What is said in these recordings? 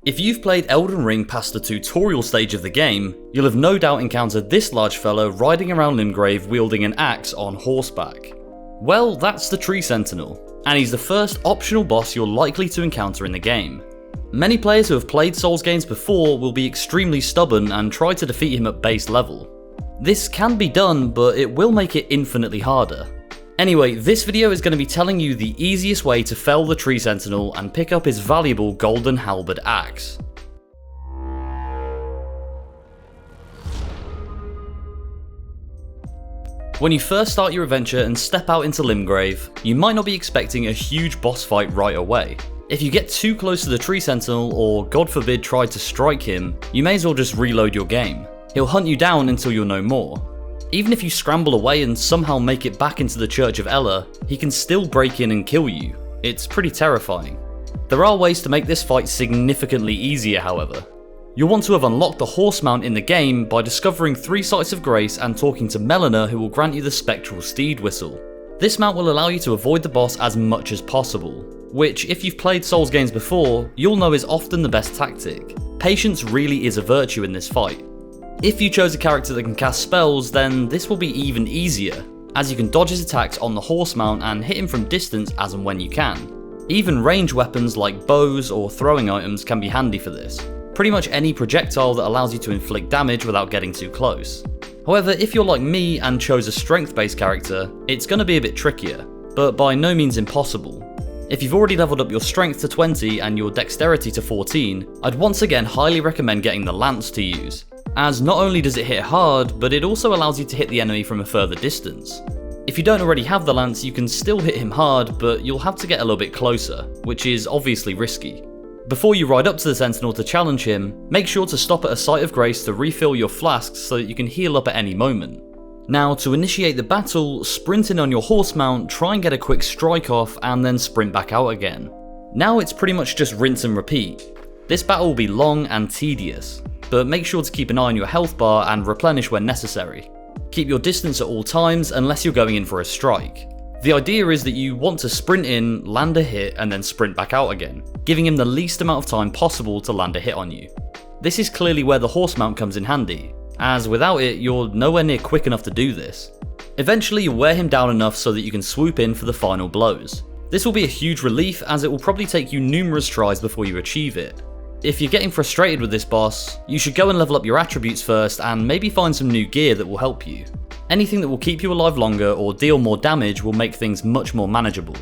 If you've played Elden Ring past the tutorial stage of the game, you'll have no doubt encountered this large fellow riding around Limgrave wielding an axe on horseback. Well, that's the Tree Sentinel, and he's the first optional boss you're likely to encounter in the game. Many players who have played Souls games before will be extremely stubborn and try to defeat him at base level. This can be done, but it will make it infinitely harder. Anyway, this video is going to be telling you the easiest way to fell the Tree Sentinel and pick up his valuable golden halberd axe. When you first start your adventure and step out into Limgrave, you might not be expecting a huge boss fight right away. If you get too close to the Tree Sentinel, or God forbid try to strike him, you may as well just reload your game. He'll hunt you down until you're no more. Even if you scramble away and somehow make it back into the Church of Ella, he can still break in and kill you. It's pretty terrifying. There are ways to make this fight significantly easier, however. You'll want to have unlocked the horse mount in the game by discovering 3 sites of grace and talking to Melina, who will grant you the spectral steed whistle. This mount will allow you to avoid the boss as much as possible, which, if you've played Souls games before, you'll know is often the best tactic. Patience really is a virtue in this fight. If you chose a character that can cast spells, then this will be even easier, as you can dodge his attacks on the horse mount and hit him from distance as and when you can. Even range weapons like bows or throwing items can be handy for this. Pretty much any projectile that allows you to inflict damage without getting too close. However, if you're like me and chose a strength-based character, it's going to be a bit trickier, but by no means impossible. If you've already leveled up your strength to 20 and your dexterity to 14, I'd once again highly recommend getting the lance to use, as not only does it hit hard, but it also allows you to hit the enemy from a further distance. If you don't already have the lance, you can still hit him hard, but you'll have to get a little bit closer, which is obviously risky. Before you ride up to the Sentinel to challenge him, make sure to stop at a site of grace to refill your flasks so that you can heal up at any moment. Now, to initiate the battle, sprint in on your horse mount, try and get a quick strike off, and then sprint back out again. Now it's pretty much just rinse and repeat. This battle will be long and tedious, but make sure to keep an eye on your health bar and replenish when necessary. Keep your distance at all times unless you're going in for a strike. The idea is that you want to sprint in, land a hit, and then sprint back out again, giving him the least amount of time possible to land a hit on you. This is clearly where the horse mount comes in handy, as without it, you're nowhere near quick enough to do this. Eventually you'll wear him down enough so that you can swoop in for the final blows. This will be a huge relief, as it will probably take you numerous tries before you achieve it. If you're getting frustrated with this boss, you should go and level up your attributes first and maybe find some new gear that will help you. Anything that will keep you alive longer or deal more damage will make things much more manageable.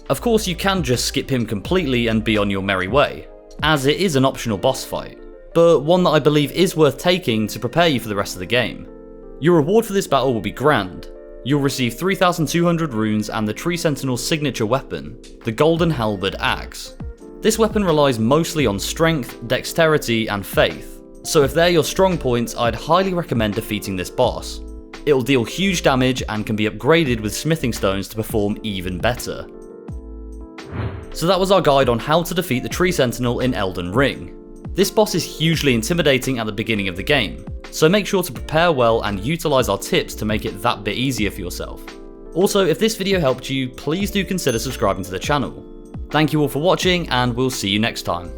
Of course, you can just skip him completely and be on your merry way, as it is an optional boss fight, but one that I believe is worth taking to prepare you for the rest of the game. Your reward for this battle will be grand. You'll receive 3,200 runes and the Tree Sentinel's signature weapon, the Golden Halberd Axe. This weapon relies mostly on strength, dexterity, and faith, so if they're your strong points, I'd highly recommend defeating this boss. It'll deal huge damage and can be upgraded with smithing stones to perform even better. So that was our guide on how to defeat the Tree Sentinel in Elden Ring. This boss is hugely intimidating at the beginning of the game, so make sure to prepare well and utilise our tips to make it that bit easier for yourself. Also, if this video helped you, please do consider subscribing to the channel. Thank you all for watching, and we'll see you next time.